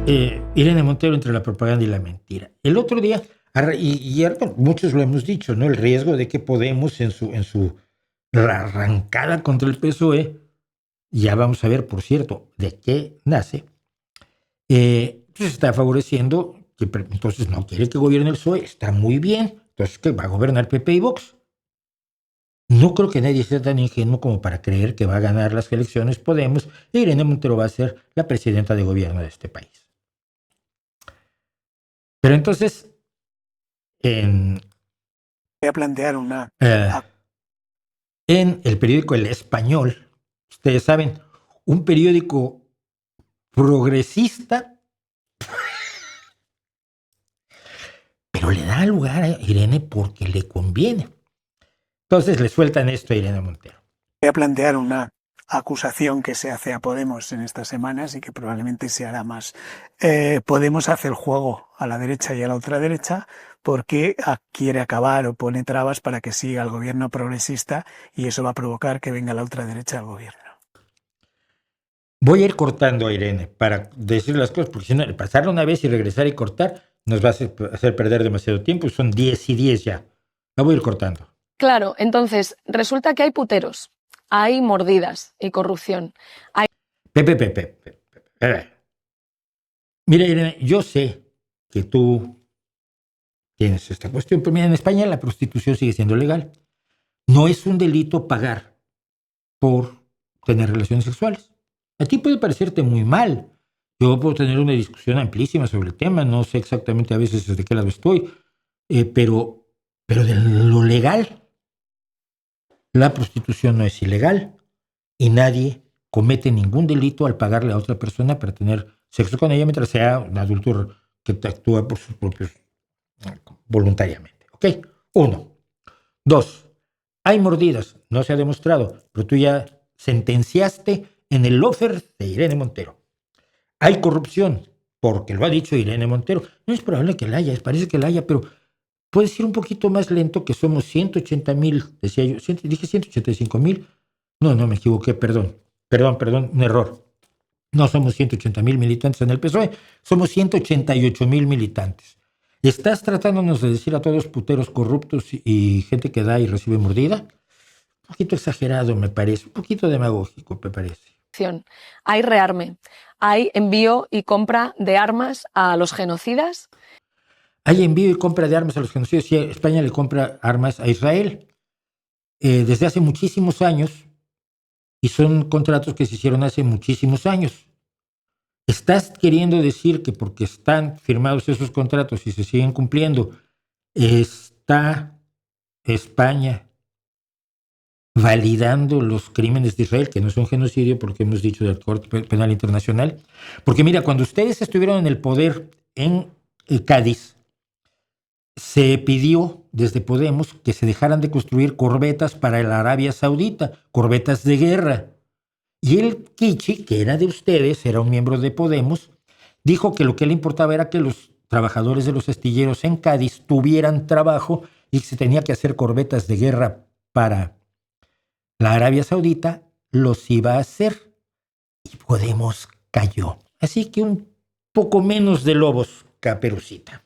Irene Montero entre la propaganda y la mentira. El otro día, bueno, muchos lo hemos dicho, ¿no? El riesgo de que Podemos en su arrancada contra el PSOE, ya vamos a ver, por cierto, de qué nace, pues está favoreciendo que entonces no quiere que gobierne el PSOE, está muy bien, entonces que va a gobernar PP y Vox. No creo que nadie sea tan ingenuo como para creer que va a ganar las elecciones Podemos e Irene Montero va a ser la presidenta de gobierno de este país. Pero entonces, en, Voy a plantear una... en el periódico El Español, ustedes saben, un periódico progresista, pero le da lugar a Irene porque le conviene. Entonces le sueltan esto a Irene Montero. Voy a plantear una acusación que se hace a Podemos en estas semanas y que probablemente se hará más. Podemos hace el juego a la derecha y a la ultraderecha porque quiere acabar o pone trabas para que siga el gobierno progresista y eso va a provocar que venga la ultraderecha al gobierno. Voy a ir cortando a Irene para decir las cosas, porque si no, pasarla una vez y regresar y cortar nos va a hacer perder demasiado tiempo. Son 10 y 10 ya. La voy a ir cortando. Claro, entonces resulta que hay puteros, hay mordidas y corrupción. Pepe. Mira, Irene, yo sé que tú tienes esta cuestión, pero mira, en España la prostitución sigue siendo legal. No es un delito pagar por tener relaciones sexuales. A ti puede parecerte muy mal. Yo puedo tener una discusión amplísima sobre el tema, no sé exactamente a veces desde qué lado estoy, pero de lo legal, la prostitución no es ilegal y nadie comete ningún delito al pagarle a otra persona para tener sexo con ella mientras sea un adulto que actúa por sus propios voluntariamente. ¿Ok? 1. 2. Hay mordidas, no se ha demostrado, pero tú ya sentenciaste en el lofer de Irene Montero. Hay corrupción, porque lo ha dicho Irene Montero. No es probable que la haya, parece que la haya, pero puede ser un poquito más lento, que somos 180,000, decía yo. Dije 185,000. No, me equivoqué, perdón, un error. No somos 180,000 militantes en el PSOE, somos 188,000 militantes. ¿Estás tratándonos de decir a todos puteros corruptos y gente que da y recibe mordida? Un poquito exagerado, me parece, un poquito demagógico, me parece. Hay rearme, hay envío y compra de armas a los genocidas. Hay envío y compra de armas a los genocidas. Sí, España le compra armas a Israel desde hace muchísimos años y son contratos que se hicieron hace muchísimos años. ¿Estás queriendo decir que porque están firmados esos contratos y se siguen cumpliendo, está España validando los crímenes de Israel, que no son genocidio porque hemos dicho del Corte Penal Internacional? Porque mira, cuando ustedes estuvieron en el poder en Cádiz, se pidió desde Podemos que se dejaran de construir corbetas para la Arabia Saudita, corbetas de guerra. Y el Kichi, que era de ustedes, era un miembro de Podemos, dijo que lo que le importaba era que los trabajadores de los astilleros en Cádiz tuvieran trabajo y que se tenía que hacer corbetas de guerra para la Arabia Saudita, los iba a hacer. Y Podemos cayó. Así que un poco menos de lobos, Caperucita.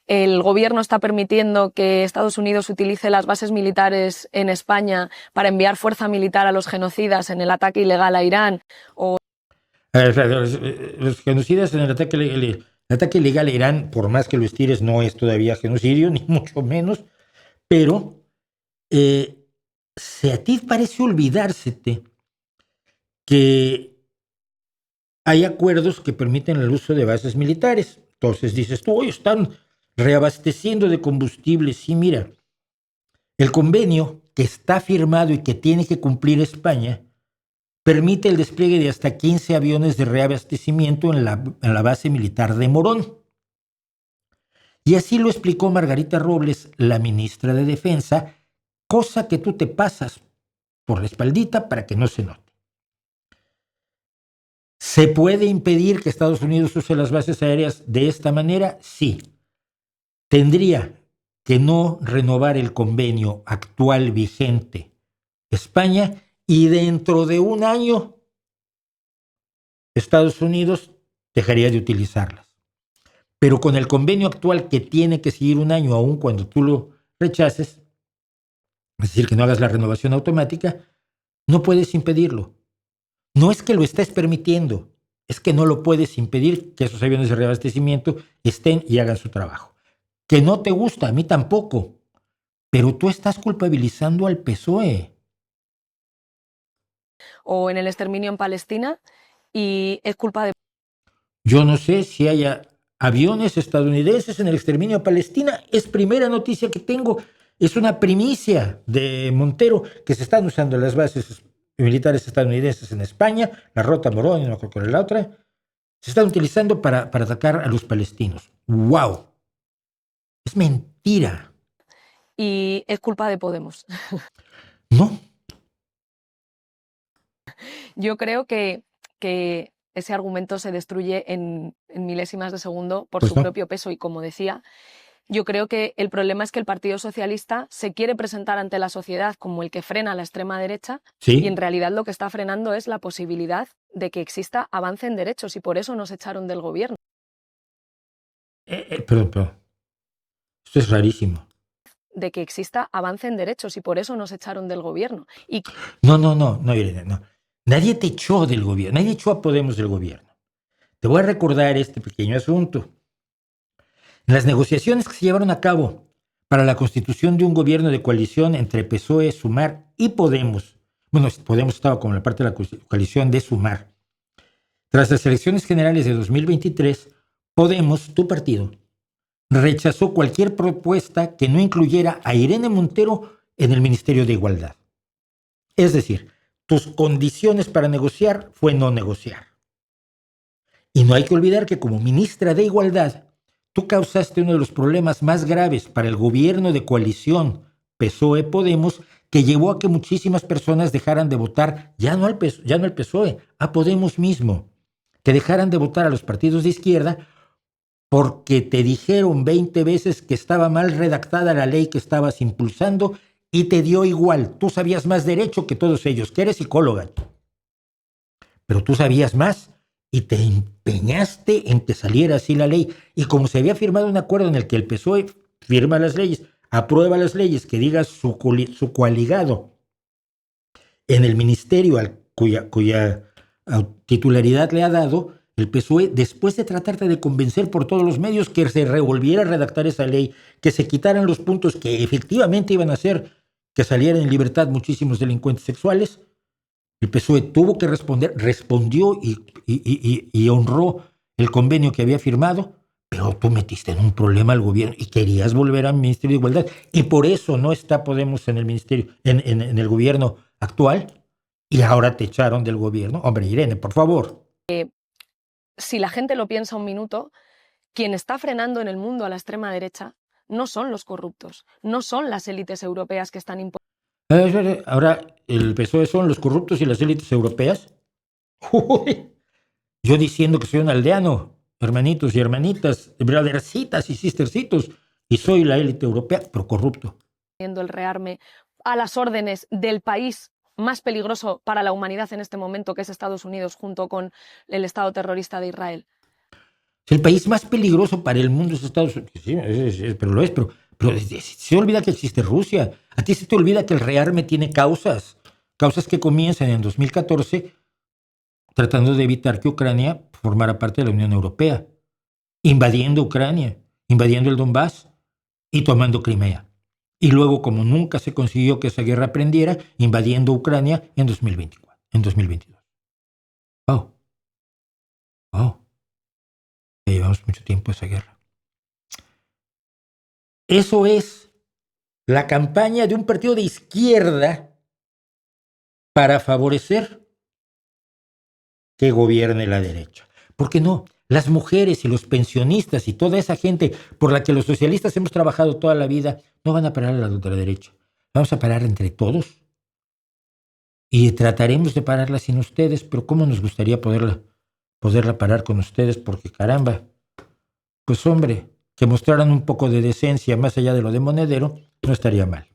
El gobierno está permitiendo que Estados Unidos utilice las bases militares en España para enviar fuerza militar a los genocidas en el ataque ilegal a Irán. Los genocidas en el ataque ilegal a Irán, por más que lo estires, no es todavía genocidio, ni mucho menos, pero a ti parece olvidársete que hay acuerdos que permiten el uso de bases militares. Entonces dices tú, hoy están reabasteciendo de combustible. Sí, mira, el convenio que está firmado y que tiene que cumplir España permite el despliegue de hasta 15 aviones de reabastecimiento en la base militar de Morón. Y así lo explicó Margarita Robles, la ministra de Defensa, cosa que tú te pasas por la espaldita para que no se note. ¿Se puede impedir que Estados Unidos use las bases aéreas de esta manera? Sí. Tendría que no renovar el convenio actual vigente España y dentro de un año Estados Unidos dejaría de utilizarlas. Pero con el convenio actual que tiene que seguir un año aún cuando tú lo rechaces, es decir, que no hagas la renovación automática, no puedes impedirlo. No es que lo estés permitiendo, es que no lo puedes impedir que esos aviones de reabastecimiento estén y hagan su trabajo. Que no te gusta, a mí tampoco, pero tú estás culpabilizando al PSOE. O en el exterminio en Palestina, y es culpa de... Yo no sé si haya aviones estadounidenses en el exterminio a Palestina. Es primera noticia que tengo. Es una primicia de Montero que se están usando las bases militares estadounidenses en España, la Rota Morón, no creo que era la otra, se están utilizando para atacar a los palestinos. ¡Wow! Es mentira. Y es culpa de Podemos. No. Yo creo que ese argumento se destruye en milésimas de segundo por su propio peso. Y como decía, yo creo que el problema es que el Partido Socialista se quiere presentar ante la sociedad como el que frena a la extrema derecha, ¿Sí? Y en realidad lo que está frenando es la posibilidad de que exista avance en derechos, y por eso nos echaron del gobierno. Perdón. Esto es rarísimo. De que exista avance en derechos, y por eso nos echaron del gobierno. No, Irene, no. Nadie te echó del gobierno, nadie echó a Podemos del gobierno. Te voy a recordar este pequeño asunto. En las negociaciones que se llevaron a cabo para la constitución de un gobierno de coalición entre PSOE, Sumar y Podemos, bueno, Podemos estaba como la parte de la coalición de Sumar, tras las elecciones generales de 2023, Podemos, tu partido, rechazó cualquier propuesta que no incluyera a Irene Montero en el Ministerio de Igualdad. Es decir, tus condiciones para negociar fue no negociar. Y no hay que olvidar que como ministra de Igualdad, tú causaste uno de los problemas más graves para el gobierno de coalición PSOE-Podemos, que llevó a que muchísimas personas dejaran de votar, ya no al PSOE, a Podemos mismo, que dejaran de votar a los partidos de izquierda porque te dijeron 20 veces que estaba mal redactada la ley que estabas impulsando y te dio igual. Tú sabías más derecho que todos ellos, que eres psicóloga. Pero tú sabías más y te empeñaste en que saliera así la ley. Y como se había firmado un acuerdo en el que el PSOE firma las leyes, aprueba las leyes, que diga su coaligado en el ministerio cuya titularidad le ha dado, el PSOE, después de tratarte de convencer por todos los medios que se revolviera a redactar esa ley, que se quitaran los puntos que efectivamente iban a hacer que salieran en libertad muchísimos delincuentes sexuales, el PSOE tuvo que responder, respondió y honró el convenio que había firmado, pero tú metiste en un problema al gobierno y querías volver al Ministerio de Igualdad, y por eso no está Podemos en el ministerio, en el gobierno actual, y ahora te echaron del gobierno. Hombre, Irene, por favor. Si la gente lo piensa un minuto, quien está frenando en el mundo a la extrema derecha no son los corruptos, no son las élites europeas que están imponiendo. Ahora, ¿el PSOE son los corruptos y las élites europeas? Uy, yo diciendo que soy un aldeano, hermanitos y hermanitas, brothercitas y sistercitos, y soy la élite europea, pero corrupto. El rearme a las órdenes del país más peligroso para la humanidad en este momento, que es Estados Unidos, junto con el Estado terrorista de Israel. El país más peligroso para el mundo es Estados Unidos. Sí, pero lo es, pero se olvida que existe Rusia. A ti se te olvida que el rearme tiene causas que comienzan en 2014 tratando de evitar que Ucrania formara parte de la Unión Europea, invadiendo Ucrania, invadiendo el Donbass y tomando Crimea. Y luego, como nunca se consiguió que esa guerra prendiera, invadiendo Ucrania en 2022. ¡Wow! Ya llevamos mucho tiempo esa guerra. Eso es la campaña de un partido de izquierda para favorecer que gobierne la derecha. ¿Por qué no? Las mujeres y los pensionistas y toda esa gente por la que los socialistas hemos trabajado toda la vida no van a parar a la ultraderecha. Vamos a parar entre todos y trataremos de pararla sin ustedes, pero ¿cómo nos gustaría poderla parar con ustedes? Porque caramba, pues hombre, que mostraran un poco de decencia más allá de lo de monedero, no estaría mal.